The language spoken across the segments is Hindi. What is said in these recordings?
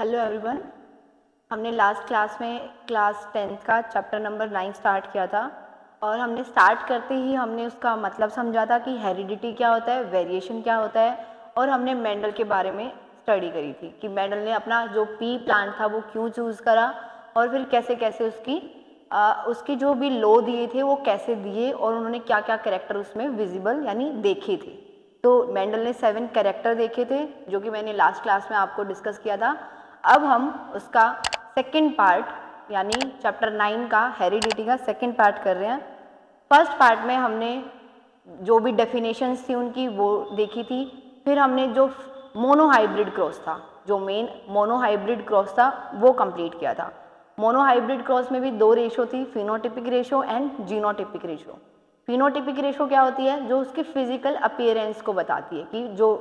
Hello everyone. हमने लास्ट क्लास में क्लास 10th का चैप्टर नंबर 9 स्टार्ट किया था और हमने स्टार्ट करते ही हमने उसका मतलब समझा था कि हेरिडिटी क्या होता है, वेरिएशन क्या होता है, और हमने मेंडल के बारे में स्टडी करी थी कि मेंडल ने अपना जो पी प्लांट था वो क्यों चूज़ करा और फिर कैसे कैसे उसकी जो भी लॉ दिए थे वो कैसे दिए और उन्होंने क्या क्या कैरेक्टर उसमें विजिबल यानी देखे थे। तो मेंडल ने 7 कैरेक्टर देखे थे जो कि मैंने लास्ट क्लास में आपको डिस्कस किया था। अब हम उसका सेकंड पार्ट यानी चैप्टर 9 का हेरिडिटी का सेकंड पार्ट कर रहे हैं। फर्स्ट पार्ट में हमने जो भी डेफिनेशंस थी उनकी वो देखी थी। फिर हमने जो मोनोहाइब्रिड क्रॉस था, जो मेन मोनोहाइब्रिड क्रॉस था वो कंप्लीट किया था। मोनोहाइब्रिड क्रॉस में भी 2 रेशो थी, phenotypic ratio and genotypic ratio. Phenotypic ratio क्या होती है? जो उसकी फिजिकल अपीयरेंस को बताती है कि जो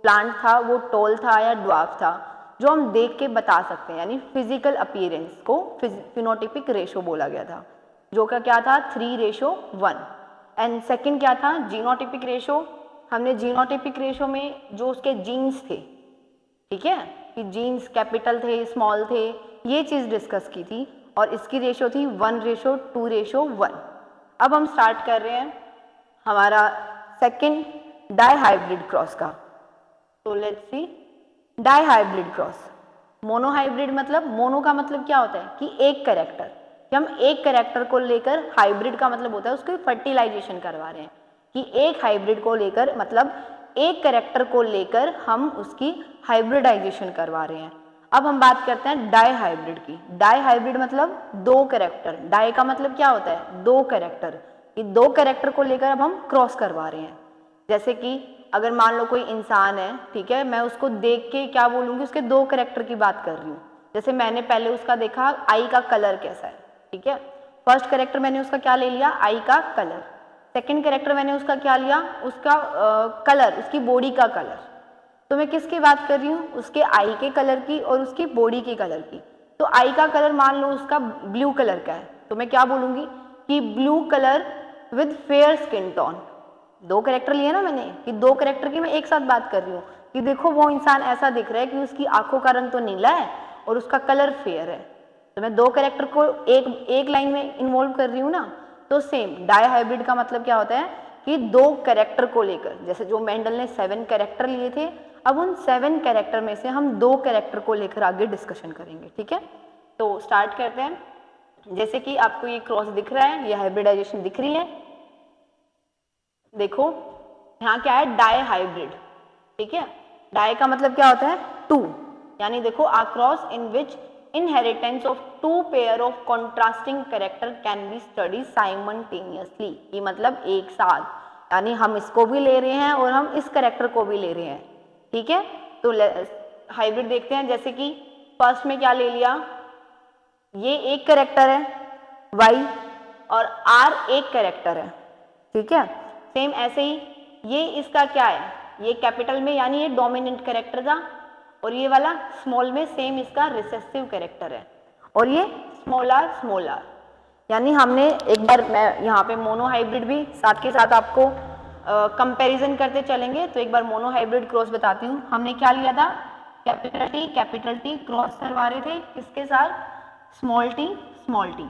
प्लांट था वो टॉल था या ड्वार्फ था, जो हम देख के बता सकते हैं, यानी फिजिकल अपीयरेंस को फिनोटिपिक रेशो बोला गया था, जो का क्या था 3:1। एंड सेकंड क्या था? Genotypic ratio. हमने जीनोटिपिक रेशो में जो उसके जीन्स थे, ठीक है, कि जीन्स कैपिटल थे, स्मॉल थे, ये चीज़ डिस्कस की थी और इसकी रेशो थी 1:2:1। अब हम स्टार्ट कर रहे हैं हमारा सेकंड डाइहाइब्रिड क्रॉस का। तो let's see dihybrid cross. Monohybrid मतलब, मोनो का मतलब क्या होता है कि एक कैरेक्टर, कि हम एक कैरेक्टर को लेकर, हाइब्रिड का मतलब होता है उसको फर्टिलाइजेशन करवा रहे हैं, कि एक हाइब्रिड को लेकर मतलब एक कैरेक्टर को लेकर हम उसकी हाइब्रिडाइजेशन करवा रहे हैं। अब हम बात करते हैं डाई हाइब्रिड की। डाई हाइब्रिड मतलब 2 कैरेक्टर। डाई का मतलब क्या होता है? 2 कैरेक्टर। कि 2 कैरेक्टर को लेकर अब हम क्रॉस करवा रहे हैं। जैसे कि अगर मान लो कोई इंसान है, ठीक है, मैं उसको देख के क्या बोलूँगी, उसके 2 कैरेक्टर की बात कर रही हूँ। जैसे मैंने पहले उसका देखा आई का कलर कैसा है, ठीक है, फर्स्ट कैरेक्टर मैंने उसका क्या ले लिया? आई का कलर। सेकंड कैरेक्टर मैंने उसका क्या लिया? उसका कलर, उसकी बॉडी का कलर। तो मैं किसकी बात कर रही हूँ? उसके आई के कलर की और उसकी बॉडी के कलर की। तो आई का कलर मान लो उसका ब्लू कलर का है, तो मैं क्या बोलूँगी कि blue colour with fair skin tone. 2 character लिए ना मैंने, कि 2 कैरेक्टर की मैं एक साथ बात कर रही हूँ कि देखो वो इंसान ऐसा दिख रहा है कि उसकी आंखों का रंग तो नीला है और उसका कलर फेयर है। तो मैं 2 कैरेक्टर को एक लाइन में इन्वॉल्व कर रही हूँ ना। तो सेम डाई हाइब्रिड का मतलब क्या होता है कि 2 कैरेक्टर को लेकर, जैसे जो मेंडल ने 7 कैरेक्टर लिए थे, अब उन 7 कैरेक्टर में से हम 2 कैरेक्टर को लेकर आगे डिस्कशन करेंगे, ठीक है। तो स्टार्ट करते हैं। जैसे कि आपको ये क्रॉस दिख रहा है, ये हाइब्रिडाइजेशन दिख रही है, देखो यहाँ क्या है? डाई हाइब्रिड, ठीक है। डाई का मतलब क्या होता है? 2, यानी देखो a cross in which inheritance of 2 pair of contrasting character can be study simultaneously. ये मतलब एक साथ, यानी हम इसको भी ले रहे हैं और हम इस कैरेक्टर को भी ले रहे हैं, ठीक है। तो हाइब्रिड देखते हैं। जैसे कि फर्स्ट में क्या ले लिया, ये एक कैरेक्टर है वाई और आर एक कैरेक्टर है, ठीक है। सेम ऐसे ही ये इसका क्या है? ये कैपिटल में यानी ये डोमिनेंट कैरेक्टर था और ये वाला स्मॉल में सेम इसका रिसेसिव कैरेक्टर है और ये स्मॉल आर, यानी हमने एक बार, मैं यहाँ पे मोनो हाइब्रिड भी साथ के साथ आपको कंपैरिजन करते चलेंगे। तो एक बार मोनो हाइब्रिड क्रॉस बताती हूँ। हमने क्या लिया था? कैपिटल टी क्रॉस करवा रहे थे किसके साथ? Small T.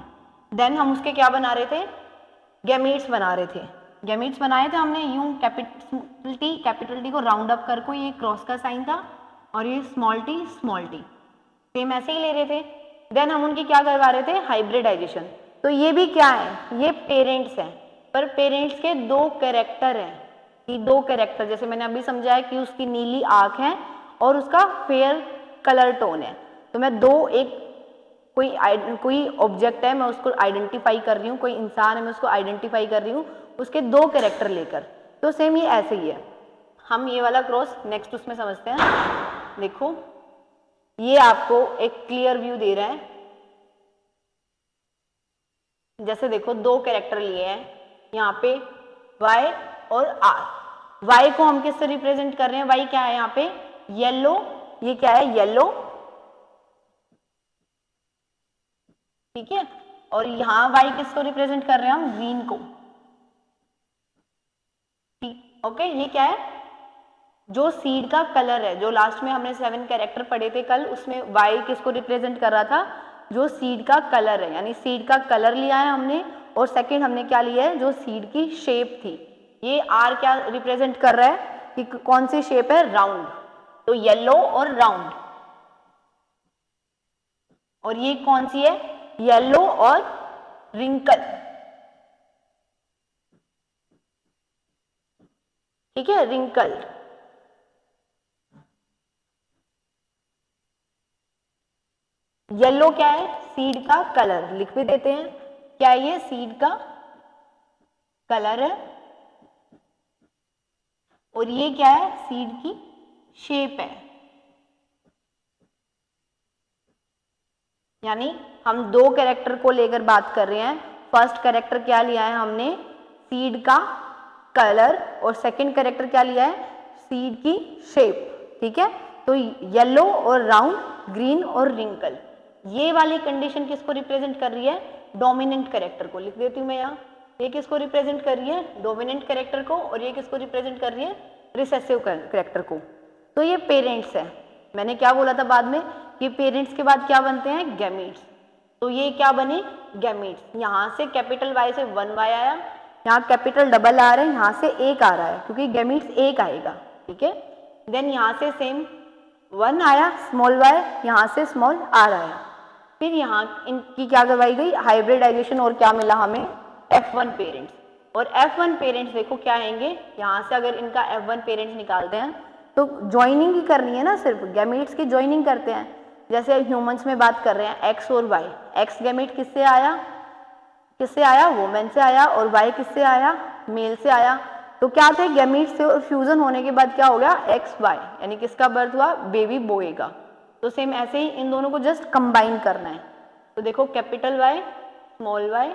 देन हम उसके क्या बना रहे थे? गैमीट्स बना रहे थे। गैमीट्स बनाए थे हमने यूं, कैपिटल टी को राउंड अप कर को, ये क्रॉस का साइन था और ये स्मॉल टी सेम ऐसे ही ले रहे थे। देन हम उनकी क्या करवा रहे थे? हाइब्रिडाइजेशन। तो ये भी क्या है? ये पेरेंट्स हैं, पर पेरेंट्स के 2 कैरेक्टर हैं। कि 2 कैरेक्टर, जैसे मैंने अभी समझाया कि उसकी नीली आंख है और उसका फेयर कलर टोन है। तो मैं कोई ऑब्जेक्ट है, मैं उसको आइडेंटिफाई कर रही हूँ, कोई इंसान है, मैं उसको आइडेंटिफाई कर रही हूँ उसके 2 कैरेक्टर लेकर। तो सेम ये ऐसे ही है। हम ये वाला क्रॉस नेक्स्ट उसमें समझते हैं। देखो ये आपको एक क्लियर व्यू दे रहा है। जैसे देखो 2 कैरेक्टर लिए हैं यहाँ पे, y और r। y को हम किससे रिप्रेजेंट कर रहे हैं? y क्या है यहाँ पे? येलो। ये क्या है? येलो, ठीक है। और यहाँ y किसको रिप्रेजेंट कर रहे हैं हम? ग्रीन को, ठीक, ओके। ये क्या है? जो सीड का कलर है, जो लास्ट में हमने 7 कैरेक्टर पढ़े थे कल, उसमें वाई किसको रिप्रेजेंट कर रहा था, जो सीड का कलर है, यानी सीड का कलर लिया है हमने, और सेकंड हमने क्या लिया है, जो सीड की शेप थी। ये आर क्या रिप्रेजेंट कर रहा है कि कौन सी शेप है, राउंड, तो येलो और राउंड। और ये कौन सी है, येलो और रिंकल, ठीक है, रिंकल। येलो क्या है, सीड का कलर, लिख भी देते हैं, क्या ये सीड का कलर है, और ये क्या है, सीड की शेप है। यानी हम दो कैरेक्टर को लेकर बात कर रहे हैं। फर्स्ट कैरेक्टर क्या लिया है हमने, सीड का कलर, और सेकंड कैरेक्टर क्या लिया है, सीड की शेप, ठीक है। तो येलो और राउंड, ग्रीन और रिंकल, ये वाली कंडीशन किसको रिप्रेजेंट कर रही है, डोमिनेंट कैरेक्टर को। लिख देती हूँ मैं यहाँ, ये किसको रिप्रेजेंट कर रही है, डोमिनेंट कैरेक्टर को, और ये किसको रिप्रेजेंट कर रही है, रिसेसिव कैरेक्टर को। तो ये पेरेंट्स है। मैंने क्या बोला था बाद में कि पेरेंट्स के बाद क्या बनते हैं, गैमीट्स। तो ये क्या बने, गैमीट्स। यहाँ से कैपिटल वाई से 1 वाई आया, यहाँ कैपिटल डबल आ रहा है, यहाँ से एक आ रहा है, क्योंकि गैमीट्स एक आएगा, ठीक है। देन यहाँ से सेम 1 आया, स्मॉल वाई, यहाँ से स्मॉल आर आया। फिर यहाँ इनकी क्या करवाई गई, हाइब्रिडाइजेशन, और क्या मिला हमें, F1 पेरेंट्स। और F1 पेरेंट्स देखो क्या आएंगे, यहाँ से अगर इनका F1 पेरेंट्स निकालते हैं तो ज्वाइनिंग ही करनी है ना, सिर्फ गैमीट्स की ज्वाइनिंग करते हैं। जैसे ह्यूमंस में बात कर रहे हैं, एक्स और वाई, एक्स गैमीट किससे आया, वुमेन से आया, और वाई किससे आया, मेल से आया। तो क्या थे, गैमीट से और फ्यूजन होने के बाद क्या हो गया, एक्स वाई, यानी किसका बर्थ हुआ, बेबी बॉय का। तो सेम ऐसे ही इन दोनों को जस्ट कंबाइन करना है। तो देखो capital Y, small Y,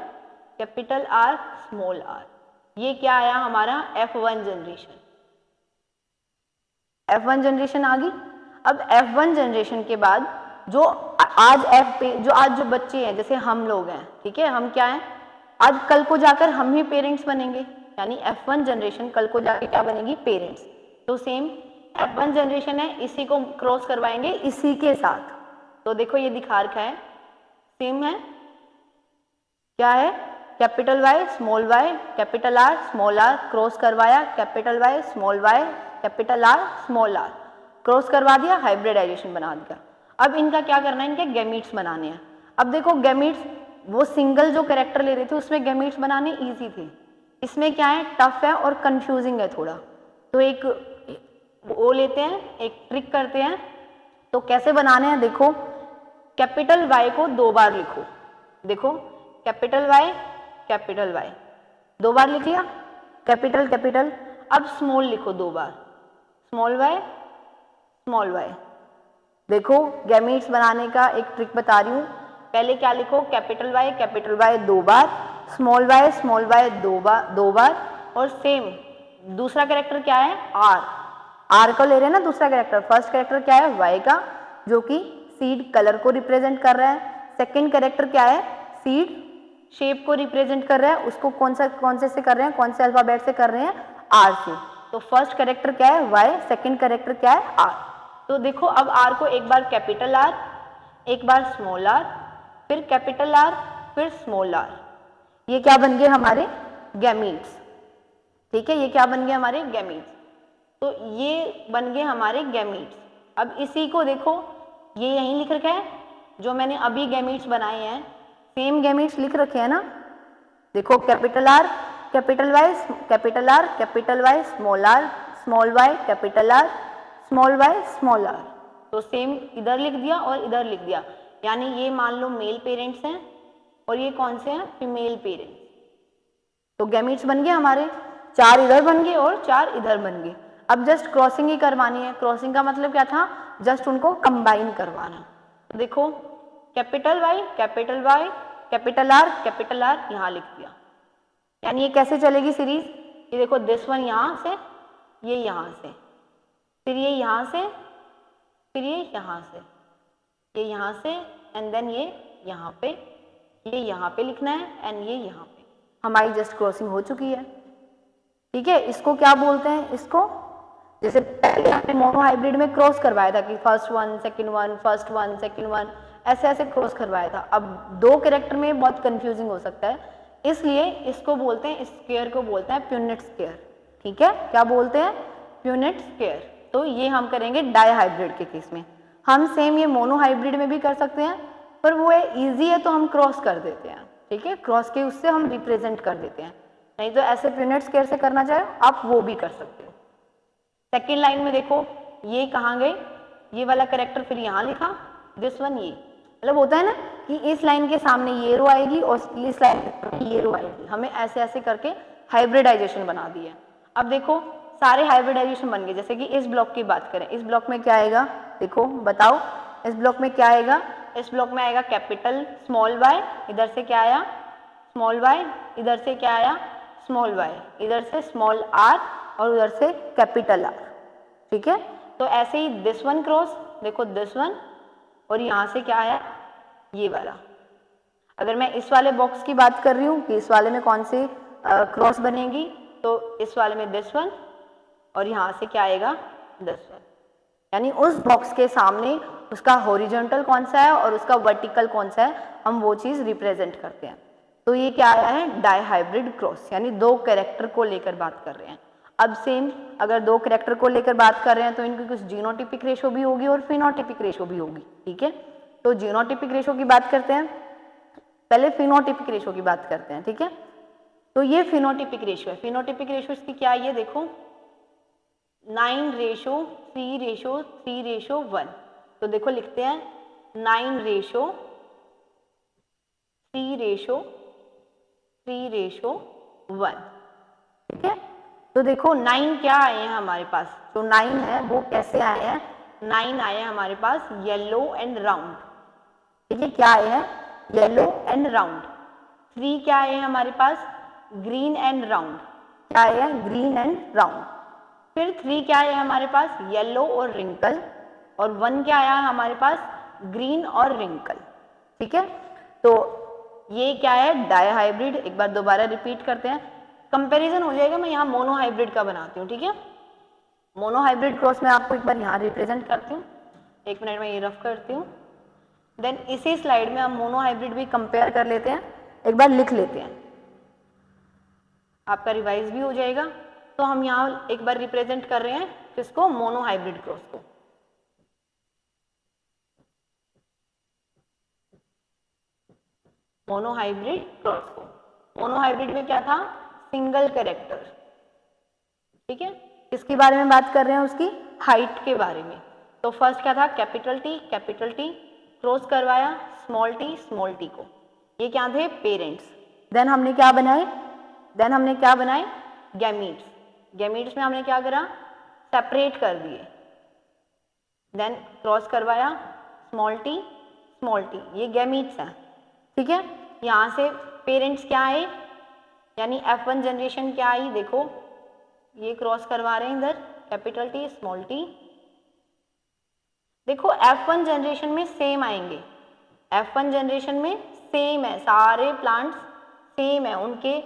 capital R, small R, ये क्या आया हमारा, F1 जनरेशन। F1 जनरेशन आ गई। अब F1 जनरेशन के बाद जो आज जो बच्चे हैं, जैसे हम लोग हैं, ठीक है, हम क्या हैं, आज कल को जाकर हम ही पेरेंट्स बनेंगे, यानी F1 जनरेशन कल को जाकर क्या बनेगी, पेरेंट्स। तो सेम F1 जनरेशन है, इसी को क्रॉस करवाएंगे इसी के साथ। तो देखो ये दिखा रखा है, सेम है, क्या है, capital Y, small Y, capital R, small r, cross करवाया, capital Y, small Y, capital R, small r, cross करवा दिया, हाइब्रिडाइजेशन बना दिया। अब इनका क्या करना है, इनके गैमीट्स बनाने हैं। अब देखो गैमीट्स, वो सिंगल जो कैरेक्टर ले रहे थे उसमें गैमीट्स बनाने इजी थे, इसमें क्या है, टफ है और कंफ्यूजिंग है थोड़ा। तो एक वो लेते हैं, एक ट्रिक करते हैं। तो कैसे बनाने हैं, देखो कैपिटल वाई को 2 बार लिखो, देखो कैपिटल वाई, कैपिटल वाई 2 बार लिख लिया, कैपिटल कैपिटल। अब स्मॉल लिखो 2 बार, स्मॉल वाई, स्मॉल वाई। देखो गैमीट्स बनाने का एक ट्रिक बता रही हूँ। पहले क्या लिखो, कैपिटल वाई 2 बार, स्मॉल वाई 2 बार, और सेम दूसरा कैरेक्टर क्या है, आर को ले रहे हैं ना दूसरा कैरेक्टर। फर्स्ट कैरेक्टर क्या है, वाई का, जो कि सीड कलर को रिप्रेजेंट कर रहा है। सेकेंड कैरेक्टर क्या है, सीड शेप को रिप्रेजेंट कर रहा है, उसको कौन से कर रहे हैं, कौन से अल्फाबेट से कर रहे हैं, आर से। तो फर्स्ट कैरेक्टर क्या है, वाई, सेकेंड कैरेक्टर क्या है, आर। तो देखो अब आर को एक बार कैपिटल आर, एक बार स्मॉल आर, फिर कैपिटल आर, फिर स्मॉल आर, ये क्या बन गए हमारे गैमीट्स, ठीक है, ये क्या बन गए हमारे गैमीट्स। तो ये बन गए हमारे गैमीट्स। अब इसी को देखो, ये यहीं लिख रखा है, जो मैंने अभी गैमीट्स बनाए हैं, सेम गैमीट्स लिख रखे हैं ना। देखो capital R, capital Y, capital R, capital Y, small Y, capital R, small Y, small R. तो सेम इधर लिख दिया और इधर लिख दिया, यानी ये मान लो मेल पेरेंट्स हैं और ये कौन से हैं, फीमेल पेरेंट्स। तो गैमीट्स बन गए हमारे, 4 इधर बन गए और 4 इधर बन गए। अब जस्ट क्रॉसिंग ही करवानी है। क्रॉसिंग का मतलब क्या था, जस्ट उनको कंबाइन करवाना। तो देखो capital Y, capital Y, capital R यहाँ लिख दिया। यानी ये कैसे चलेगी सीरीज, ये देखो दिस वन यहाँ से, ये यहाँ से, फिर ये यहाँ से, फिर ये यहाँ से, ये यहाँ से, एंड देन ये यहाँ पे, ये यहाँ पे लिखना है, एंड ये यहाँ पे। हमारी जस्ट क्रॉसिंग हो चुकी है, ठीक है। इसको क्या बोलते हैं, इसको जैसे पहले हमने मोनो हाइब्रिड में क्रॉस करवाया था कि first one second one, first one second one, ऐसे ऐसे क्रॉस करवाया था। अब दो कैरेक्टर में बहुत कंफ्यूजिंग हो सकता है, इसलिए इसको बोलते हैं, स्क्वायर को बोलते हैं प्यूनेट स्क्वायर। ठीक है, क्या बोलते हैं? Punnett square. तो ये हम करेंगे डाई हाइब्रिड के केस में। हम सेम ये मोनो हाइब्रिड में भी कर सकते हैं, पर वो ईजी है तो हम क्रॉस कर देते हैं। ठीक है, क्रॉस के उससे हम रिप्रेजेंट कर देते हैं, नहीं तो ऐसे प्यूनेट स्क्वायर से करना चाहे आप वो भी कर सकते हो। सेकेंड लाइन में देखो ये कहाँ गए, ये वाला करेक्टर फिर यहाँ लिखा, दिस वन ये, मतलब होता है ना कि इस लाइन के सामने ये रो आएगी और इस लाइन के सामने ये रो आएगी। हमें ऐसे ऐसे करके हाइब्रिडाइजेशन बना दिया। अब देखो सारे हाइब्रिडाइजेशन बन गए। जैसे कि इस ब्लॉक की बात करें, इस ब्लॉक में क्या आएगा, देखो बताओ, इस ब्लॉक में क्या आएगा? इस ब्लॉक में आएगा कैपिटल स्मॉल वाई, इधर से क्या आया स्मॉल वाई, इधर से क्या आया स्मॉल वाई, इधर से स्मॉल आर और उधर से कैपिटल आर। ठीक है, तो ऐसे ही दिस वन क्रॉस, देखो दिस वन, और यहाँ से क्या आया ये वाला। अगर मैं इस वाले बॉक्स की बात कर रही हूँ कि इस वाले में कौन से क्रॉस बनेगी, तो इस वाले में दिस वन और यहाँ से क्या आएगा दिस वन, यानी उस बॉक्स के सामने उसका हॉरिजॉन्टल कौन सा है और उसका वर्टिकल कौन सा है, हम वो चीज़ रिप्रेजेंट करते हैं। तो ये क्या आया है डाई हाइब्रिड क्रॉस, यानी दो कैरेक्टर को लेकर बात कर रहे हैं। अब सेम अगर दो कैरेक्टर को लेकर बात कर रहे हैं तो इनकी कुछ जीनोटिपिक रेशो भी होगी और फिनोटिपिक रेशो भी होगी। ठीक है, तो जीनोटिपिक रेशो की बात करते हैं, पहले फिनोटिपिक रेशो की बात करते हैं। ठीक है, तो ये फिनोटिपिक रेशो है। फिनोटिपिक रेशो इसकी क्या है, ये देखो 9:3:3:1। तो देखो लिखते हैं 9:3:3:1। ठीक है, तो देखो 9 क्या आए हैं हमारे पास, जो 9 है वो कैसे आए हैं, 9 आए हैं हमारे पास येलो एंड राउंड। ठीक है, क्या आए हैं येलो एंड राउंड। 3 क्या आए हैं हमारे पास ग्रीन एंड राउंड, क्या आए हैं ग्रीन एंड राउंड। फिर 3 क्या है हमारे पास येलो और रिंकल, और 1 क्या आया हमारे पास ग्रीन और रिंकल। ठीक है, तो ये क्या है डाई हाइब्रिड। एक बार दोबारा रिपीट करते हैं, कंपैरिजन हो जाएगा। मैं यहाँ मोनो हाइब्रिड का बनाती हूँ। ठीक है, मोनो हाइब्रिड क्रॉस में आपको एक बार यहाँ रिप्रेजेंट करती हूँ, 1 मिनट में ये रफ करती हूँ। देन इसी स्लाइड में हम मोनो हाइब्रिड भी कंपेयर कर लेते हैं, एक बार लिख लेते हैं, आपका रिवाइज भी हो जाएगा। तो हम यहाँ एक बार रिप्रेजेंट कर रहे हैं किसको, मोनो हाइब्रिड क्रॉस को। मोनो हाइब्रिड क्रॉस को, मोनो हाइब्रिड में क्या था सिंगल कैरेक्टर। ठीक है, किसके बारे में बात कर रहे हैं, उसकी हाइट के बारे में। तो फर्स्ट क्या था कैपिटल टी क्रॉस करवाया स्मॉल टी को, ये क्या थे पेरेंट्स। देन हमने क्या बनाए गैमीट्स। गैमीट्स में हमने क्या करा सेपरेट कर दिए। देन क्रॉस करवाया स्मॉल टी ये गैमीट्स हैं। ठीक है, यहाँ से पेरेंट्स क्या आए, यानी F1 जनरेशन क्या आई, देखो ये क्रॉस करवा रहे हैं इधर कैपिटल टी स्मॉल टी। देखो F1 जनरेशन में सेम आएंगे, F1 जनरेशन में सेम है, सारे प्लांट्स सेम है, उनके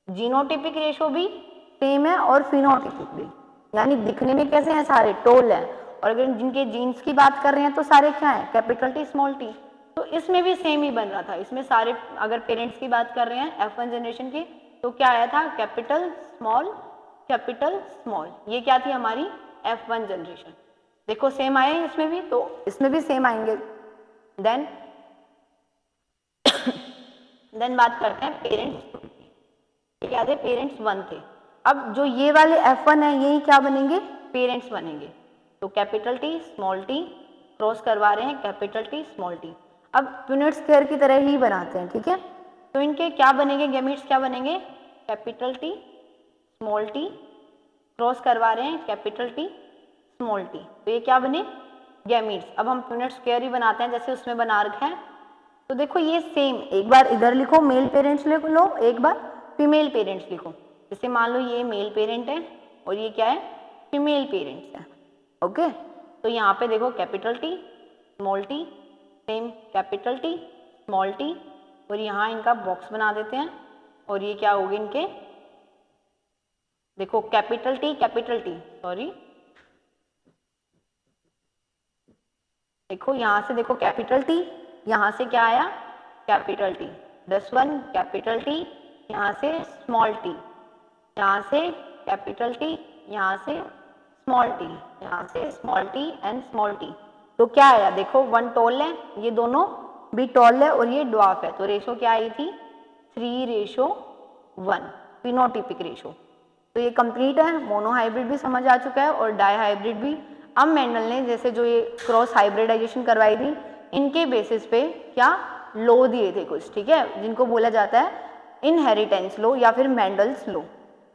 जीनोटिपिक रेशो भी सेम है और फिनोटिपिक भी, यानी दिखने में कैसे हैं सारे टोल हैं। और अगर जिनके जीन्स की बात कर रहे हैं तो सारे क्या है कैपिटल टी स्मॉल टी। तो इसमें भी सेम ही बन रहा था, इसमें सारे अगर पेरेंट्स की बात कर रहे हैं F1 जनरेशन की तो क्या आया था कैपिटल स्मॉल, ये क्या थी हमारी F1 जनरेशन। देखो सेम आए हैं इसमें भी, तो इसमें भी सेम आएंगे। देन बात करते हैं पेरेंट्स, क्या थे पेरेंट्स 1 थे। अब जो ये वाले F1 है यही क्या बनेंगे पेरेंट्स बनेंगे। तो capital T small T cross करवा रहे हैं कैपिटल टी स्मॉल टी। अब प्यूनेट स्क्वायर की तरह ही बनाते हैं। ठीक है, तो इनके क्या बनेंगे गैमीट्स क्या बनेंगे capital T small T cross करवा रहे हैं कैपिटल टी स्मॉल टी, तो ये क्या बने गैमीट्स। अब हम प्यूनेट स्क्वायर ही बनाते हैं जैसे उसमें बना रखा है। तो देखो ये सेम, एक बार इधर लिखो मेल पेरेंट्स लिख लो, एक बार फीमेल पेरेंट्स लिखो। जैसे मान लो ये मेल पेरेंट है और ये क्या है फीमेल पेरेंट्स है। ओके, तो यहाँ पे देखो capital T small T same capital T small T, और यहाँ इनका बॉक्स बना देते हैं और ये क्या होंगे इनके देखो कैपिटल टी सॉरी, देखो यहाँ से देखो कैपिटल टी, यहाँ से क्या आया capital T, this one capital T, यहाँ से स्मॉल टी, यहाँ से कैपिटल टी, यहाँ से स्मॉल टी, यहाँ से small T and small t. तो क्या आया देखो, वन टॉल है, ये दोनों भी टॉल है और ये ड्वार्फ है, तो रेशो क्या आई थी 3:1, फिनोटिपिक रेशो। तो ये कंप्लीट है, मोनोहाइब्रिड भी समझ आ चुका है और डाईहाइब्रिड भी। अब मेंडल ने जैसे जो ये क्रॉस हाइब्रिडाइजेशन करवाई थी, इनके बेसिस पे क्या लॉ दिए थे कुछ, ठीक है, जिनको बोला जाता है इनहेरिटेंस लॉ या फिर मेंडल्स लॉ।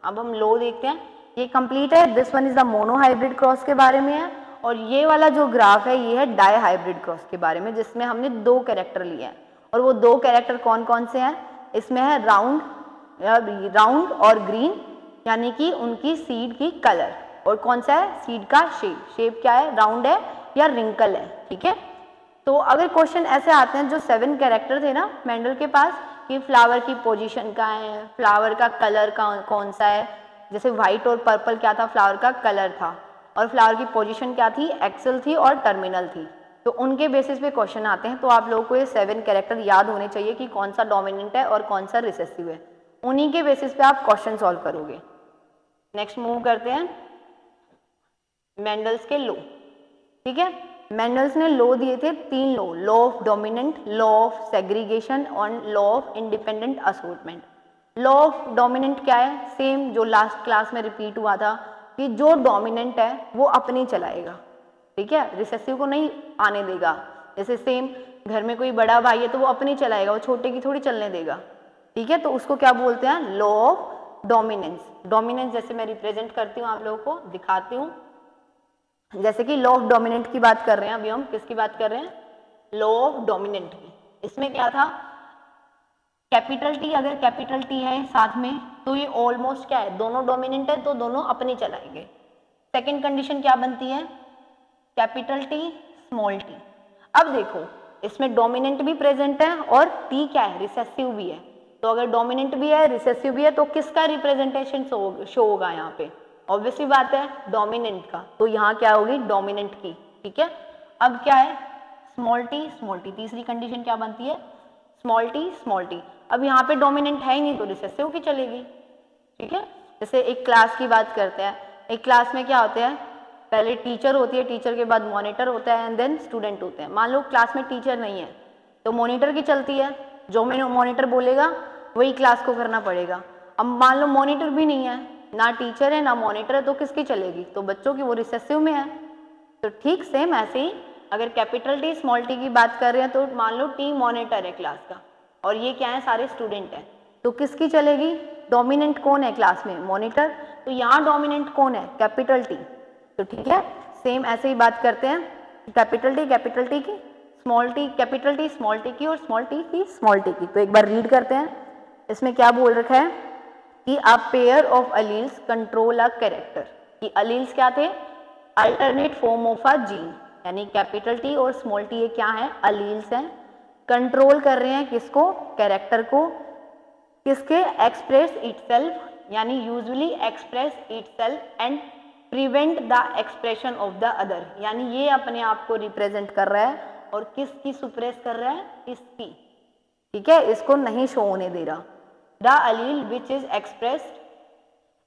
अब हम लॉ देखते हैं, ये कंप्लीट है, this one is the monohybrid cross के बारे में है, और ये वाला जो ग्राफ है ये है डाईहाइब्रिड क्रॉस के बारे में, जिसमें हमने 2 कैरेक्टर लिए हैं, और वो 2 कैरेक्टर कौन कौन से हैं, इसमें है राउंड और ग्रीन, यानी कि उनकी सीड की कलर, और कौन सा है सीड का शेप क्या है, राउंड है या रिंकल है, ठीक है। तो अगर क्वेश्चन ऐसे आते हैं, जो 7 कैरेक्टर थे ना मेंडल के पास, कि फ्लावर की पोजीशन कहाँ है, फ्लावर का कलर कौन सा है, जैसे व्हाइट और पर्पल क्या था, फ्लावर का कलर था, और फ्लावर की पोजीशन क्या थी, एक्सल थी और टर्मिनल थी, तो उनके बेसिस पे क्वेश्चन आते हैं। तो आप लोगों को ये 7 कैरेक्टर याद होने चाहिए कि कौन सा डोमिनेंट है और कौन सा रिसेसिव है, उन्हीं के बेसिस पे आप क्वेश्चन सॉल्व करोगे। नेक्स्ट मूव करते हैं मेंडल्स के लॉ, ठीक है। मेंडल्स ने लॉ दिए थे 3 law of dominant, law of segregation और law of independent assortment. Law of dominant क्या है, सेम जो लास्ट क्लास में रिपीट हुआ था, कि जो डोमिनेंट है वो अपनी चलाएगा, ठीक है, रिसेसिव को नहीं आने देगा। जैसे सेम घर में कोई बड़ा भाई है तो वो अपनी चलाएगा, वो छोटे की थोड़ी चलने देगा, ठीक है, तो उसको क्या बोलते हैं, लॉ ऑफ डोमिनेंस। डोमिनेंस जैसे मैं रिप्रेजेंट करती हूँ, आप लोगों को दिखाती हूँ, जैसे कि लॉ ऑफ डोमिनेंट की बात कर रहे हैं, अभी हम किसकी बात कर रहे हैं, लॉ ऑफ डोमिनेंट की। इसमें क्या था, कैपिटल टी, अगर कैपिटल टी है साथ में तो ये ऑलमोस्ट क्या है, दोनों डोमिनेंट है तो दोनों अपनी चलाएंगे। सेकंड कंडीशन क्या बनती है, कैपिटल टी स्मॉल टी। अब देखो इसमें डोमिनेंट भी प्रेजेंट है और टी क्या है, रिसेसिव भी है, तो अगर डोमिनेंट भी है रिसेसिव भी है तो किसका रिप्रेजेंटेशन शो होगा यहाँ पे, ऑब्वियसली बात है डोमिनेंट का, तो यहाँ क्या होगी डोमिनेंट की, ठीक है। अब क्या है स्मॉल टी, तीसरी कंडीशन क्या बनती है, स्मॉल टी। अब यहाँ पे डोमिनेंट है ही नहीं तो रिसेसिव की चलेगी, ठीक है। जैसे एक क्लास की बात करते हैं, एक क्लास में क्या होते हैं, पहले टीचर होती है, टीचर के बाद मॉनिटर होता है एंड देन स्टूडेंट होते हैं। मान लो क्लास में टीचर नहीं है तो मॉनिटर की चलती है, जो मैंने मॉनिटर बोलेगा वही क्लास को करना पड़ेगा। अब मान लो मॉनिटर भी नहीं है, ना टीचर है ना मॉनिटर है, तो किसकी चलेगी, तो बच्चों की, वो रिसेसिव में है। तो ठीक सेम ऐसे ही अगर कैपिटल टी स्मॉल टी की बात कर रहे हैं, तो मान लो टी मॉनिटर है क्लास का और ये क्या है सारे स्टूडेंट हैं, तो किसकी चलेगी, डोमिनेंट कौन है क्लास में, मॉनिटर, तो यहाँ डोमिनेंट कौन है, कैपिटल टी। तो ठीक है, सेम ऐसे ही बात करते हैं, कैपिटल टी की, small T capital T small T की, और स्मॉल टी की स्मॉल टी की। तो एक बार रीड करते हैं, इसमें क्या बोल रखा है कि a pair of alleles control a character, कि अलील्स क्या थे, alternate form of a gene, यानी कैपिटल टी और स्मॉल टी ये क्या है, अलील्स हैं, कंट्रोल कर रहे हैं किसको, कैरेक्टर को, किसके, एक्सप्रेस इटसेल्फ, यानी usually express itself and prevent the expression of the other, यानी ये अपने आप को रिप्रेजेंट कर रहा है और किसकी सुप्रेस कर रहा है, इसकी, ठीक है, इसको नहीं शो होने दे रहा। The allele which is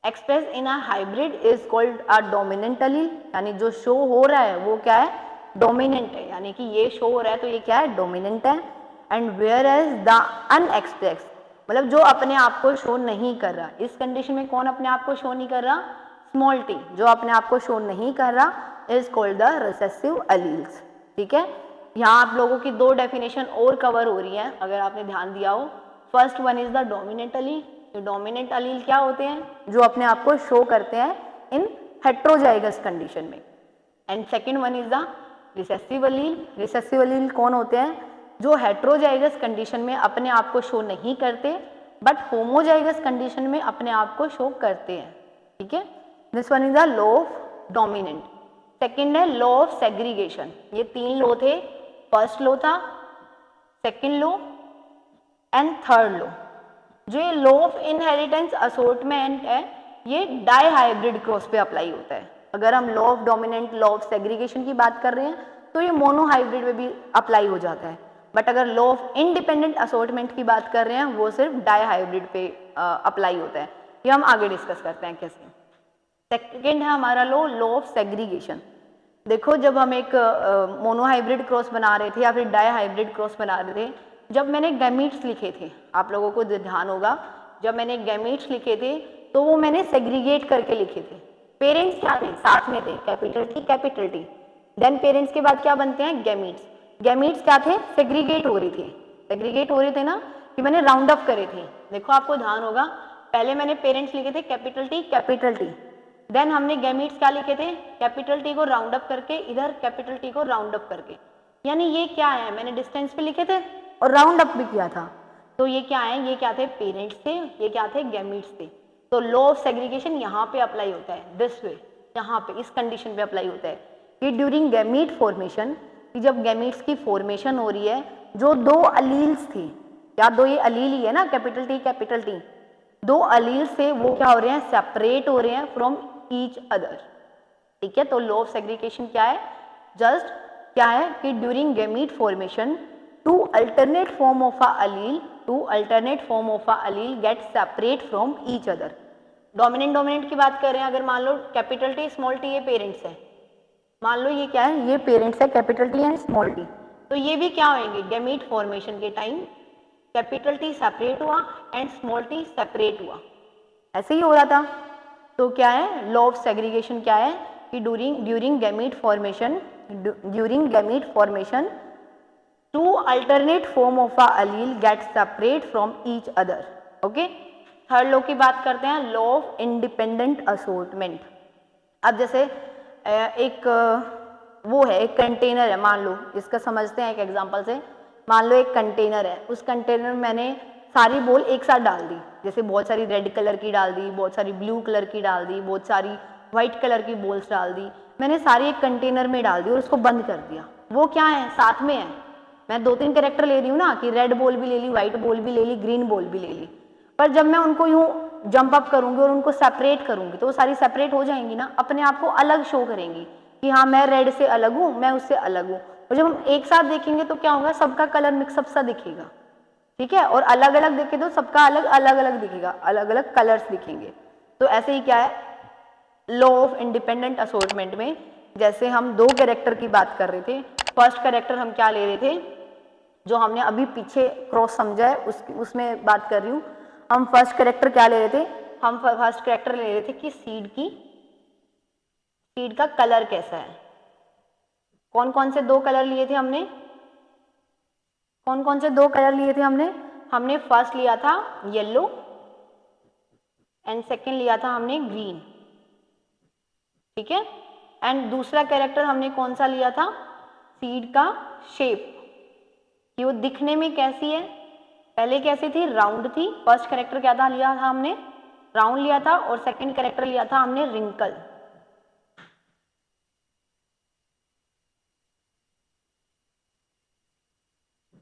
express in a hybrid is called a dominant allele, यानी जो शो हो रहा है वो क्या है, डोमिनेंट है, यानी कि ये शो हो रहा है तो ये क्या है, डोमिनेंट है। And where as the unexpressed, मतलब जो अपने आप को शो नहीं कर रहा, इस कंडीशन में कौन अपने आप को शो नहीं कर रहा, स्मॉल टी, जो अपने आप को शो नहीं कर रहा is called the recessive alleles, ठीक है। यहाँ आप लोगों की 2 डेफिनेशन और कवर हो रही है अगर आपने ध्यान दिया हो। First one is the dominant अलील, तो डोमिनेंट अलील क्या होते हैं, जो अपने आप को शो करते हैं इन हेट्रोजाइगस कंडीशन में। And second one is the recessive Aleel, recessive अलील कौन होते हैं, जो हेट्रोजाइगस कंडीशन में अपने आप को शो नहीं करते बट होमोजाइगस कंडीशन में अपने आप को शो करते हैं, ठीक है। This one is the law of dominant. Second है लॉ ऑफ सेग्रीगेशन, ये 3 लॉ थे, फर्स्ट लॉ था, second law and third law. जो ये लॉ ऑफ इनहेरिटेंस असॉर्टमेंट है ये डाई हाइब्रिड क्रॉस पे अप्लाई होता है। अगर हम law of dominant, law of segregation की बात कर रहे हैं तो ये मोनो हाइब्रिड में भी अप्लाई हो जाता है, बट अगर लॉ ऑफ इंडिपेंडेंट असॉर्टमेंट की बात कर रहे हैं वो सिर्फ डाई हाइब्रिड पे अप्लाई होता है। ये हम आगे डिस्कस करते हैं कैसे। सेकेंड है हमारा लॉ ऑफ सेग्रीगेशन। देखो जब हम एक मोनो हाइब्रिड क्रॉस बना रहे थे या फिर डाई हाइब्रिड क्रॉस बना रहे थे, जब मैंने गैमीट्स लिखे थे, आप लोगों को ध्यान होगा, जब मैंने गैमीट्स लिखे थे तो वो मैंने सेग्रीगेट करके लिखे थे। पेरेंट्स क्या थे, साथ में थे, capital T capital T. Then parents के बाद क्या बनते हैं, गैमीट्स। गैमीट्स क्या थे, सेग्रीगेट हो रहे थे, सेग्रीगेट हो रहे थे ना, कि मैंने राउंड अप करे थे। देखो आपको ध्यान होगा, पहले मैंने पेरेंट्स लिखे थे capital T capital T, then हमने गैमीट्स क्या लिखे थे, कैपिटल टी को राउंड अप करके, इधर कैपिटल टी को राउंड अप करके। यानी ये क्या है, मैंने डिस्टेंस पे लिखे थे और राउंड अप भी किया था, तो ये क्या है, ये क्या थे, पेरेंट्स थे, ये क्या थे, गैमीट्स थे। तो लॉ ऑफ सेग्रीगेशन यहाँ पे अप्लाई होता है, दिस वे, यहाँ पे इस कंडीशन पे अप्लाई होता है कि ड्यूरिंग गैमीट फॉर्मेशन, कि जब गैमीट्स की फॉर्मेशन हो रही है, जो दो अलील्स थी, या दो ये अलील ही है ना, कैपिटल टी, दो अलील से वो क्या हो रहे हैं, सेपरेट हो रहे हैं फ्रॉम ईच अदर। ठीक है, तो लॉ ऑफ सेग्रीगेशन क्या है, जस्ट क्या है कि during gamete formation two alternate form of a allele get separate from each other. Dominant की बात कर रहे हैं, अगर मान लो कैपिटल टी स्मॉल टी ये पेरेंट्स है, मान लो ये क्या है, ये पेरेंट्स है capital T and small t, तो ये भी क्या होंगे, गैमीट फॉर्मेशन के टाइम कैपिटल टी सेपरेट हुआ एंड स्मॉल टी सेपरेट हुआ, ऐसे ही हो रहा था। तो क्या है, लॉ ऑफ सेग्रीगेशन क्या है कि during gamete formation two alternate form of a allele get separate from each other. Okay, third law की बात करते हैं, लॉ ऑफ इंडिपेंडेंट असॉर्टमेंट। अब जैसे एक वो है, एक कंटेनर है, मान लो इसका समझते हैं एक एग्जांपल से। मान लो एक कंटेनर है, उस कंटेनर में मैंने सारी बॉल एक साथ डाल दी, जैसे बहुत सारी रेड कलर की डाल दी, बहुत सारी ब्लू कलर की डाल दी, बहुत सारी व्हाइट कलर की बॉल्स डाल दी, मैंने सारी एक कंटेनर में डाल दी और उसको बंद कर दिया। वो क्या है, साथ में है, मैं 2-3 कैरेक्टर ले रही हूँ ना, कि रेड बॉल भी ले ली, व्हाइट बॉल भी ले ली, ग्रीन बॉल भी ले ली, पर जब मैं उनको यूँ जंप अप करूंगी और उनको सेपरेट करूंगी तो वो सारी सेपरेट हो जाएंगी ना, अपने आप को अलग शो करेंगी कि हाँ मैं रेड से अलग हूँ, मैं उससे अलग हूँ। और जब हम एक साथ देखेंगे तो क्या होगा, सबका कलर मिक्सअप सा दिखेगा। ठीक है, और अलग अलग देखे तो सबका अलग अलग दिखेगा, अलग अलग कलर्स दिखेंगे। तो ऐसे ही क्या है, लॉ ऑफ इंडिपेंडेंट असॉर्टमेंट में जैसे हम दो कैरेक्टर की बात कर रहे थे, फर्स्ट कैरेक्टर हम क्या ले रहे थे, जो हमने अभी पीछे क्रॉस समझा है उसमें बात कर रही हूँ। हम फर्स्ट कैरेक्टर क्या ले रहे थे, हम फर्स्ट कैरेक्टर ले रहे थे कि सीड का कलर कैसा है। कौन कौन से दो कलर लिए थे हमने, हमने फर्स्ट लिया था येलो एंड सेकंड लिया था हमने ग्रीन। ठीक है, एंड दूसरा कैरेक्टर हमने कौन सा लिया था, सीड का शेप, कि वो दिखने में कैसी है, पहले कैसी थी, राउंड थी। फर्स्ट कैरेक्टर क्या था, लिया था हमने राउंड लिया था, और सेकंड कैरेक्टर लिया था हमने रिंकल।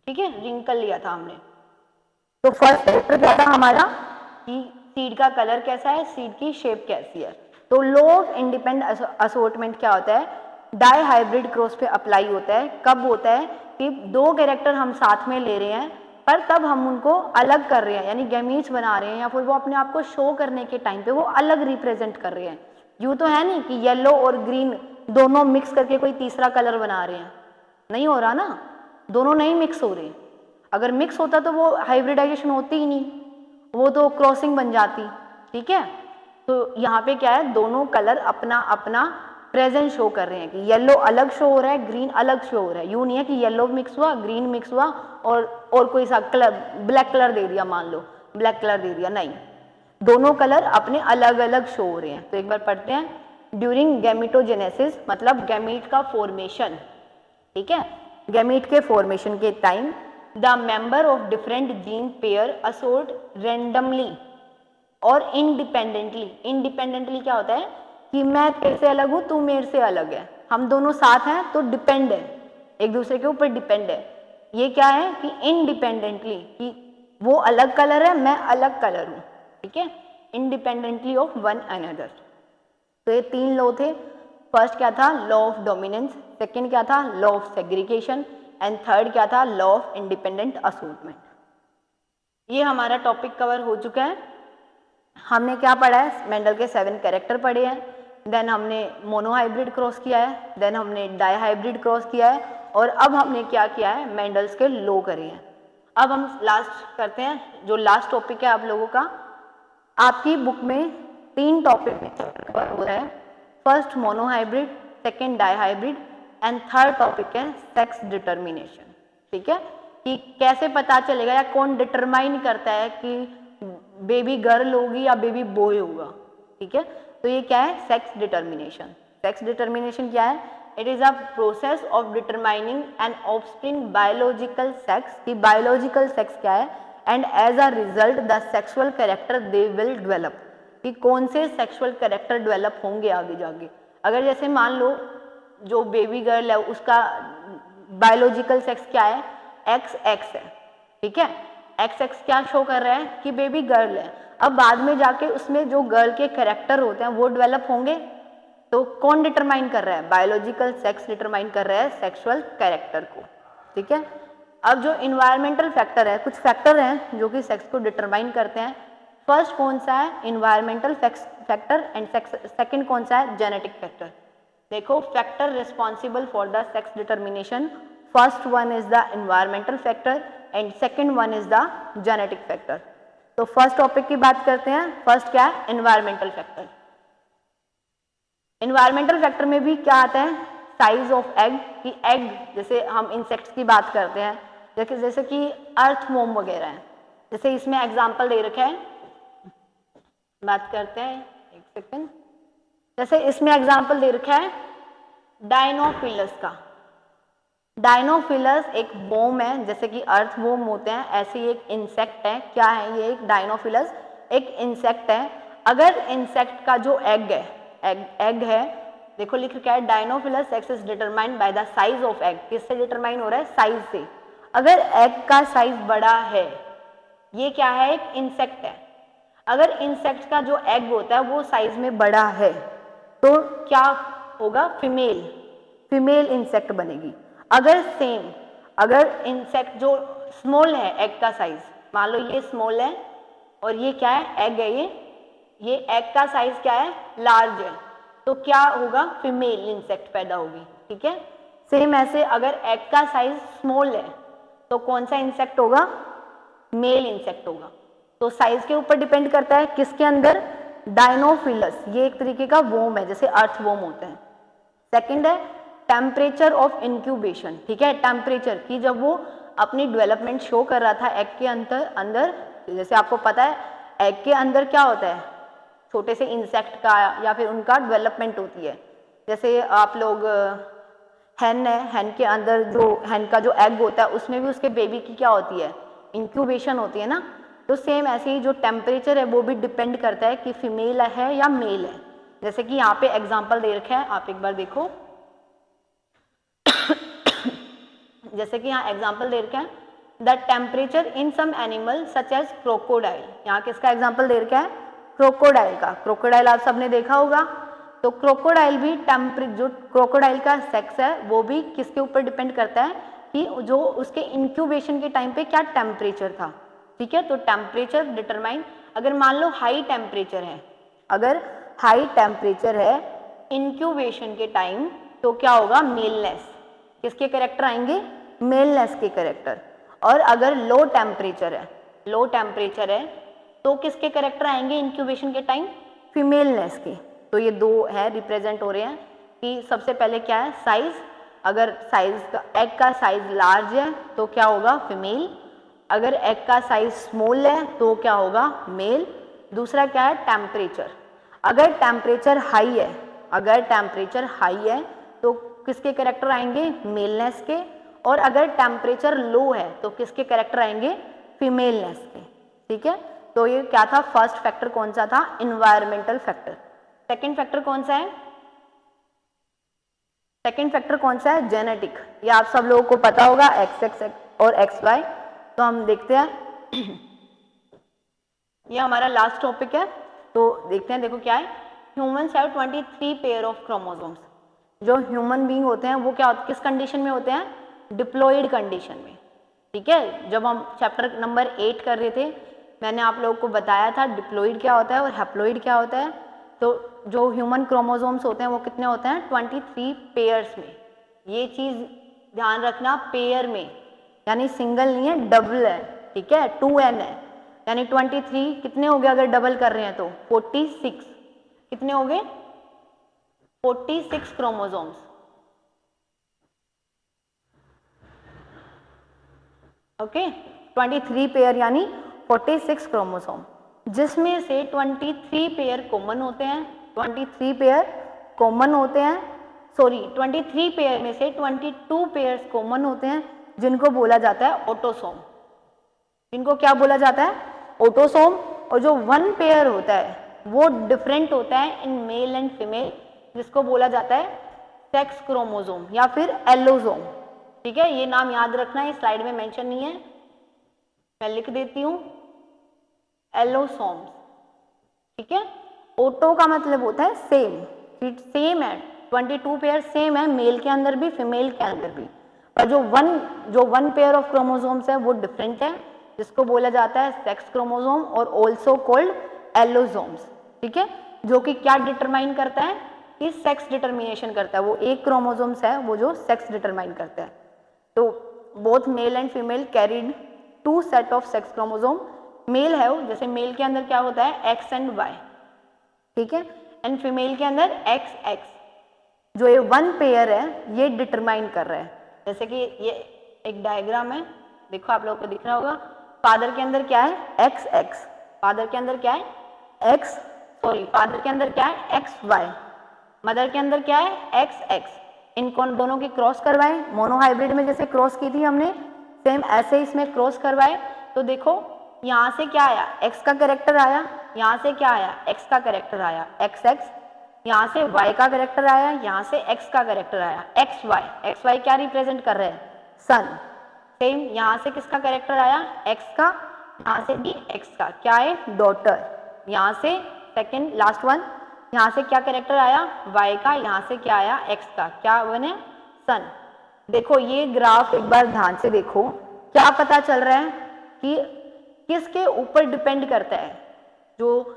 ठीक है, रिंकल लिया था हमने। तो फर्स्ट कैरेक्टर क्या था हमारा, कि सीड का कलर कैसा है, सीड की शेप कैसी है। तो लॉ ऑफ इंडिपेंडेंट असॉर्टमेंट क्या होता है, डाई हाइब्रिड क्रॉस पे अप्लाई होता है। कब होता है कि दो कैरेक्टर हम साथ में ले रहे हैं पर तब हम उनको अलग कर रहे हैं, यानी गैमीट्स बना रहे हैं, या फिर वो अपने आप को शो करने के टाइम पे वो अलग रिप्रेजेंट कर रहे हैं। यूँ तो है नहीं कि येलो और ग्रीन दोनों मिक्स करके कोई तीसरा कलर बना रहे हैं, नहीं हो रहा ना, दोनों नहीं मिक्स हो रहे। अगर मिक्स होता तो वो हाइब्रिडाइजेशन होती ही नहीं, वो तो क्रॉसिंग बन जाती। ठीक है, तो यहाँ पे क्या है, दोनों कलर अपना अपना प्रेजेंट शो कर रहे हैं, कि येलो अलग शो हो रहा है, ग्रीन अलग शो हो रहा है। यूँ नहीं है कि येलो मिक्स हुआ, ग्रीन मिक्स हुआ और कोई सा कलर ब्लैक कलर दे दिया, मान लो ब्लैक कलर दे दिया, नहीं, दोनों कलर अपने अलग अलग शो हो रहे हैं। तो एक बार पढ़ते हैं, ड्यूरिंग गैमेटोजेनेसिस मतलब गैमीट का फॉर्मेशन। ठीक है, गैमीट के फॉर्मेशन के time the member of different gene pair assort randomly और इंडिपेंडेंटली क्या होता है कि मैं तेरे से अलग हूँ, तू मेरे से अलग है, हम दोनों साथ हैं तो डिपेंड है, एक दूसरे के ऊपर डिपेंड है। ये क्या है कि इनडिपेंडेंटली, कि वो अलग कलर है, मैं अलग कलर हूँ। ठीक है, इंडिपेंडेंटली ऑफ वन अनदर। तो ये 3 लॉ थे। फर्स्ट क्या था, लॉ ऑफ डोमिनेंस, सेकंड क्या था, law of segregation, and third क्या था, लॉ ऑफ इंडिपेंडेंट असॉर्टमेंट। ये हमारा टॉपिक कवर हो चुका है। हमने क्या पढ़ा है, मेंडल के 7 कैरेक्टर पढ़े हैं, देन हमने मोनोहाइब्रिड क्रॉस किया है, देन हमने डाईहाइब्रिड क्रॉस किया है, और अब हमने क्या किया है, मेंडल्स के लॉ करे हैं। अब हम लास्ट करते हैं, जो लास्ट टॉपिक है आप लोगों का, आपकी बुक में 3 टॉपिक में कवर हो रहा है। First monohybrid, second dihybrid, and third topic है सेक्स डिटर्मिनेशन। ठीक है, कि कैसे पता चलेगा या कौन डिटरमाइन करता है कि बेबी गर्ल होगी या बेबी बॉय होगा। ठीक है, तो ये क्या है, सेक्स डिटर्मिनेशन। सेक्स डिटर्मिनेशन क्या है, it is a process of determining an offspring biological sex, की बायोलॉजिकल सेक्स क्या है, and as a result the sexual character they will develop, कि कौन से सेक्सुअल कैरेक्टर डेवलप होंगे आगे जाके। अगर जैसे मान लो जो बेबी गर्ल है उसका बायोलॉजिकल सेक्स क्या है, XX है। ठीक है, XX क्या शो कर रहा है कि बेबी गर्ल है। अब बाद में जाके उसमें जो गर्ल के कैरेक्टर होते हैं वो डेवलप होंगे, तो कौन डिटरमाइन कर रहा है, बायोलॉजिकल सेक्स डिटरमाइन कर रहा है सेक्सुअल कैरेक्टर को। ठीक है, अब जो इन्वायरमेंटल फैक्टर है, कुछ फैक्टर हैं जो कि सेक्स को डिटरमाइन करते हैं। फर्स्ट कौन सा है, इन्वायरमेंटल फैक्टर, एंड सेकंड कौन सा है, जेनेटिक फैक्टर। देखो, factor responsible for the sex determination, first one is the environmental factor and second one is the genetic factor. तो फर्स्ट टॉपिक की बात करते हैं। फर्स्ट क्या है, इन्वायरमेंटल फैक्टर। इन्वायरमेंटल फैक्टर में भी क्या आता है, साइज ऑफ एग, कि एग, जैसे हम इंसेक्ट्स की बात करते हैं, जैसे कि अर्थवॉर्म वगैरह है, जैसे इसमें एग्जांपल दे रखा है, बात करते हैं, एक सेकंड। जैसे इसमें एग्जांपल दे रखा है डायनोफिलस का। डायनोफिलस एक वॉर्म है, जैसे कि अर्थवॉर्म होते हैं, ऐसे ही एक इंसेक्ट है। क्या है ये, एक डायनोफिलस एक इंसेक्ट है। अगर इंसेक्ट का जो एग है, एग है, देखो लिख रखा है Dinophilus sex is determined by the size of egg. किससे डिटरमाइन हो रहा है, साइज से। अगर एग का साइज बड़ा है, ये क्या है, एक इंसेक्ट है। अगर इंसेक्ट का जो एग होता है वो साइज में बड़ा है, तो क्या होगा, फीमेल इंसेक्ट बनेगी। अगर सेम, अगर इंसेक्ट जो स्मॉल है, एग का साइज, मान लो ये स्मॉल है और ये क्या है, एग है, ये एग का साइज क्या है, लार्ज है, तो क्या होगा, फीमेल इंसेक्ट पैदा होगी। ठीक है, सेम ऐसे अगर एग का साइज स्मॉल है तो कौन सा इंसेक्ट होगा, मेल इंसेक्ट होगा। तो साइज के ऊपर डिपेंड करता है, किसके अंदर, डायनोफिलस, ये एक तरीके का वॉर्म है, जैसे अर्थवॉर्म होते हैं। सेकंड है टेम्परेचर ऑफ इंक्यूबेशन। ठीक है, टेम्परेचर की, जब वो अपनी डेवलपमेंट शो कर रहा था एग के अंदर, जैसे आपको पता है एग के अंदर क्या होता है, छोटे से इंसेक्ट का या फिर उनका डेवलपमेंट होती है। जैसे आप लोग हैन है, हैन के अंदर जो हैन का जो एग होता है उसमें भी उसके बेबी की क्या होती है, इंक्यूबेशन होती है ना। तो सेम ऐसे ही जो टेम्परेचर है वो भी डिपेंड करता है कि फीमेल है या मेल है। जैसे कि यहाँ पे एग्जांपल दे रखा है, आप एक बार देखो। जैसे कि यहाँ एग्जांपल दे रखा है, the temperature in some animal such as crocodile. यहाँ किसका एग्जांपल दे रखा है, क्रोकोडाइल का। क्रोकोडाइल आप सबने देखा होगा। तो क्रोकोडाइल भी जो क्रोकोडाइल का सेक्स है वो भी किसके ऊपर डिपेंड करता है, कि जो उसके इंक्यूबेशन के टाइम पे क्या टेम्परेचर था। ठीक है, तो टेम्परेचर डिटरमाइन, अगर मान लो हाई टेम्परेचर है, अगर हाई टेम्परेचर है इंक्यूबेशन के टाइम, तो क्या होगा, मेलनेस, किसके कैरेक्टर आएंगे, मेलनेस के कैरेक्टर। और अगर लो टेम्परेचर है तो किसके कैरेक्टर आएंगे इंक्यूबेशन के टाइम, फीमेलनेस के। तो ये दो है रिप्रेजेंट हो रहे हैं, कि सबसे पहले क्या है, साइज, अगर साइज का, एग का साइज लार्ज है तो क्या होगा, फीमेल। अगर एग का साइज स्मॉल है तो क्या होगा, मेल। दूसरा क्या है, टेम्परेचर, अगर टेम्परेचर हाई है तो किसके कैरेक्टर आएंगे, मेलनेस के। और अगर टेम्परेचर लो है तो किसके कैरेक्टर आएंगे, फीमेलनेस के। ठीक है, तो ये क्या था, फर्स्ट फैक्टर कौन सा था, इन्वायरमेंटल फैक्टर। सेकंड फैक्टर कौन सा है, जेनेटिक। ये आप सब लोगों को पता होगा, XX और XY। तो हम देखते हैं, ये हमारा लास्ट टॉपिक है, तो देखते हैं, देखो क्या है, humans have 23 pair of chromosomes. जो ह्यूमन बीइंग होते हैं वो क्या, किस कंडीशन में होते हैं, डिप्लॉयड कंडीशन में। ठीक है, जब हम चैप्टर नंबर 8 कर रहे थे मैंने आप लोगों को बताया था डिप्लॉयड क्या होता है और हैप्लॉयड क्या होता है। तो जो ह्यूमन क्रोमोसोम्स होते हैं वो कितने होते हैं, 23 पेयर्स में। ये चीज़ ध्यान रखना, पेयर में, यानी सिंगल नहीं है, डबल है। ठीक है, 2n है, यानी 23 कितने हो गए अगर डबल कर रहे हैं तो 46। कितने हो गए, 46 क्रोमोसोम्स। ओके, 23 पेयर यानी 46 क्रोमोसोम, जिसमें से 23 पेयर कॉमन होते हैं, 23 पेयर कॉमन होते हैं, सॉरी 23 पेयर में से 22 पेयर्स कॉमन होते हैं, जिनको बोला जाता है ऑटोसोम। जिनको क्या बोला जाता है, ऑटोसोम। और जो 1 पेयर होता है वो डिफरेंट होता है इन मेल एंड फीमेल, जिसको बोला जाता है सेक्स क्रोमोसोम या फिर एलोसोम। ठीक है, ये नाम याद रखना है, स्लाइड में मेंशन नहीं है, मैं लिख देती हूँ, एलोसोम्स। ठीक है, ऑटो का मतलब होता है सेम, सेम है, 22 पेयर सेम है, मेल के अंदर भी फीमेल के अंदर भी। और जो वन पेयर ऑफ क्रोमोसोम्स है वो डिफरेंट है, जिसको बोला जाता है सेक्स क्रोमोसोम और ऑल्सो कॉल्ड एलोसोम्स। ठीक है, जो कि क्या डिटरमाइन करता है, कि सेक्स डिटर्मिनेशन करता है। वो एक क्रोमोसोम्स है वो जो सेक्स डिटरमाइन करता है। तो both male and female carried 2 set of sex chromosome. Male है वो, जैसे मेल के अंदर क्या होता है, एक्स एंड वाई। ठीक है, एंड फीमेल के अंदर एक्स एक्स। जो ये 1 पेयर है ये डिटरमाइन कर रहा है। जैसे कि ये एक डायग्राम है, देखो आप लोगों को दिख रहा होगा, फादर के अंदर क्या है, एक्स एक्स, फादर के अंदर क्या है, एक्स, सॉरी फादर के अंदर क्या है, एक्स वाई, मदर के अंदर क्या है, एक्स एक्स। इन दोनों की क्रॉस करवाए, मोनोहाइब्रिड में जैसे क्रॉस की थी हमने, सेम ऐसे इसमें क्रॉस करवाए। तो देखो यहाँ से क्या आया, एक्स का कैरेक्टर आया, यहाँ से क्या आया, एक्स का कैरेक्टर आया, एक्स एक्स, यहाँ से y का कैरेक्टर आया, यहाँ से x का कैरेक्टर आया, एक्स वाई क्या रिप्रेजेंट कर रहे हैं, सन। सेम यहाँ से किसका कैरेक्टर आया, x का, यहाँ से भी x का, क्या है, डॉटर। यहाँ से सेकेंड लास्ट वन, यहाँ से क्या कैरेक्टर आया, y का, यहाँ से क्या आया, x का, क्या बने, सन। देखो ये ग्राफ एक बार ध्यान से देखो, क्या पता चल रहा है कि किसके ऊपर डिपेंड करता है जो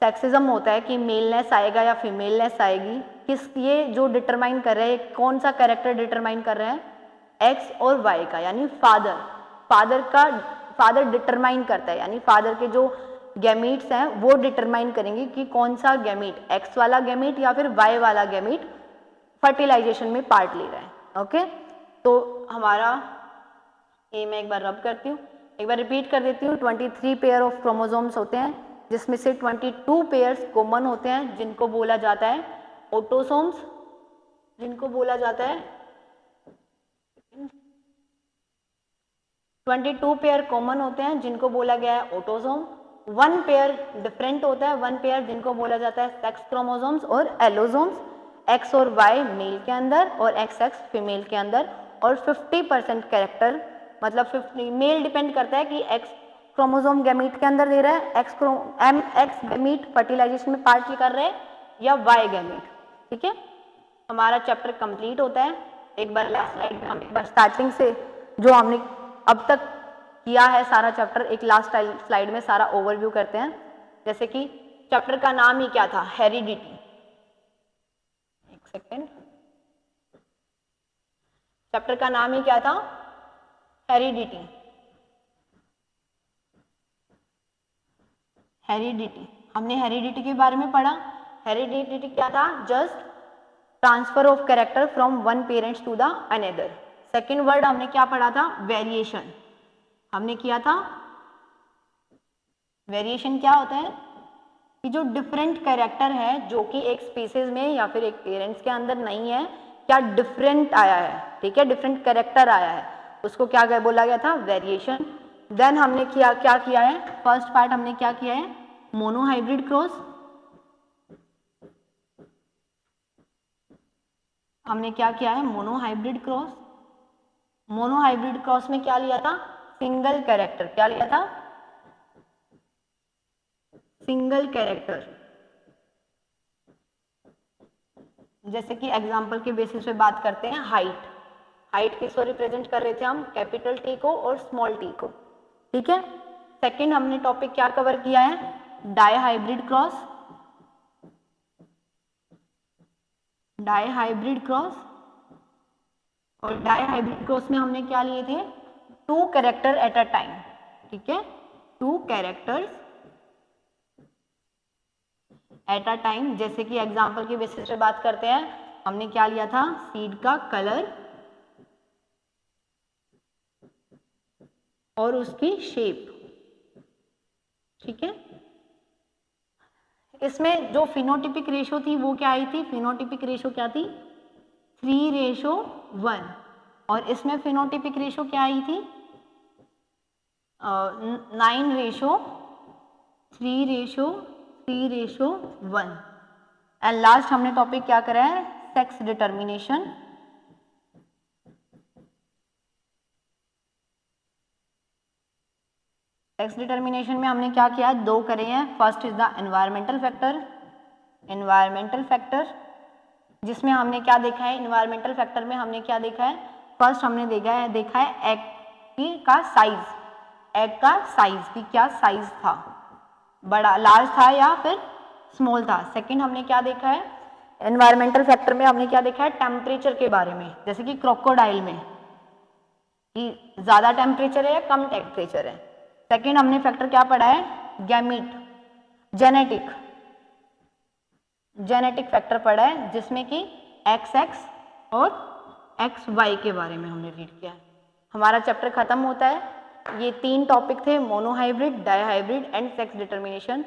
सेक्सिज्म होता है, कि मेलनेस आएगा या फीमेलनेस आएगी, किस, ये जो डिटरमाइन कर रहे हैं, कौन सा कैरेक्टर डिटरमाइन कर रहे हैं, एक्स और वाई का, यानी फादर डिटरमाइन करता है, यानी फादर के जो गैमीट्स हैं वो डिटरमाइन करेंगे कि कौन सा गैमीट, एक्स वाला गैमीट या फिर वाई वाला गैमीट फर्टिलाइजेशन में पार्ट ले रहा है। ओके, तो हमारा ये मैं एक बार रब करती हूँ, एक बार रिपीट कर देती हूँ, 23 पेयर ऑफ क्रोमोसोम्स होते हैं, जिसमें से 22 पेयर्स कॉमन होते हैं, जिनको बोला जाता है ऑटोसोम्स, जिनको बोला जाता है 22 पेयर कॉमन होते हैं, जिनको बोला गया है ऑटोसोम। 1 पेयर डिफरेंट होता है, 1 पेयर जिनको बोला जाता है सेक्स क्रोमोसोम्स और एलोसोम्स, एक्स और वाई मेल के अंदर और एक्स एक्स फीमेल के अंदर। और 50% कैरेक्टर, मतलब 50 मेल डिपेंड करता है कि एक्स क्रोमोसोम गैमीट के अंदर दे रहा है, एक्स गैमीट फर्टिलाइजेशन में पार्ट कर रहे हैं, या वाई गैमीट। ठीक है, हमारा चैप्टर कंप्लीट होता है। एक बार लास्ट स्लाइड में हम एक बार स्टार्टिंग से जो हमने अब तक किया है सारा चैप्टर, एक लास्ट स्लाइड में सारा ओवरव्यू करते हैं। जैसे कि चैप्टर का नाम ही क्या था, हेरिडिटी। एक सेकेंड, चैप्टर का नाम ही क्या था, हेरिडिटी। हेरिडिटी, हमने हेरिडिटी के बारे में पढ़ा। हेरिडिटी क्या था, just transfer of character from one parents to the another. Second word हमने क्या पढ़ा था, वेरिएशन। हमने किया था, वेरिएशन क्या होता है कि जो डिफरेंट कैरेक्टर है जो कि एक स्पीसीज में या फिर एक पेरेंट्स के अंदर नहीं है, क्या डिफरेंट आया है, ठीक है, डिफरेंट कैरेक्टर आया है, उसको क्या बोला गया था, वेरिएशन। देन हमने क्या किया है, फर्स्ट पार्ट हमने क्या किया है, मोनोहाइब्रिड क्रॉस। हमने क्या किया है, मोनोहाइब्रिड क्रॉस। मोनोहाइब्रिड क्रॉस में क्या लिया था, सिंगल कैरेक्टर, क्या लिया था, सिंगल कैरेक्टर, जैसे कि एग्जाम्पल के बेसिस पे बात करते हैं हाइट, हाइट किसको रिप्रेजेंट कर रहे थे हम, कैपिटल टी को और स्मॉल टी को, ठीक है। सेकंड हमने टॉपिक क्या कवर किया है, dihybrid cross, dihybrid cross, और डाई हाइब्रिड क्रॉस में हमने क्या लिए थे, 2 कैरेक्टर एट अ टाइम, ठीक है, 2 कैरेक्टर्स एट अ टाइम। जैसे कि एग्जाम्पल के बेसिस पे बात करते हैं, हमने क्या लिया था, सीड का कलर और उसकी शेप, ठीक है। इसमें जो फिनोटिपिक रेशो थी वो क्या आई थी, फिनोटिपिक रेशो क्या थी, 3:1, और इसमें फिनोटिपिक रेशो क्या आई थी, 9:3:1। एंड लास्ट हमने टॉपिक क्या करा है, सेक्स डिटर्मिनेशन। सेक्स डिटर्मिनेशन में हमने क्या किया, 2 करे हैं। First is the environmental factor, environmental factor जिसमें हमने क्या देखा है, एनवायरमेंटल फैक्टर में हमने क्या देखा है, फर्स्ट हमने देखा है एग का साइज, एग का साइज की क्या साइज था, बड़ा लार्ज था या फिर स्मॉल था। सेकंड हमने क्या देखा है, एनवायरमेंटल फैक्टर में हमने क्या देखा है, टेम्परेचर के बारे में, जैसे कि क्रोकोडाइल में कि ज़्यादा टेम्परेचर है या कम टेम्परेचर है। सेकंड हमने फैक्टर क्या पढ़ा है, गैमीट, जेनेटिक, जेनेटिक फैक्टर पढ़ा है जिसमें कि XX और XY के बारे में हमने रीड किया है। हमारा चैप्टर खत्म होता है। ये 3 टॉपिक थे, monohybrid, dihybrid and sex determination.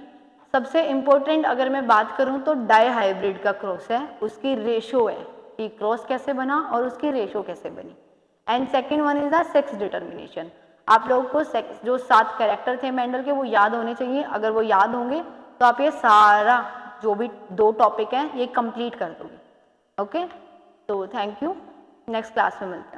सबसे इम्पोर्टेंट अगर मैं बात करूं तो डाईहाइब्रिड का क्रॉस है, उसकी रेशो है कि क्रॉस कैसे बना और उसकी रेशो कैसे बनी। And second one is the sex determination. आप लोगों को सेक्स जो 7 कैरेक्टर थे मेंडल के वो याद होने चाहिए। अगर वो याद होंगे तो आप ये सारा जो भी 2 टॉपिक हैं ये कंप्लीट कर दोगे। ओके, तो थैंक यू, नेक्स्ट क्लास में मिलते हैं।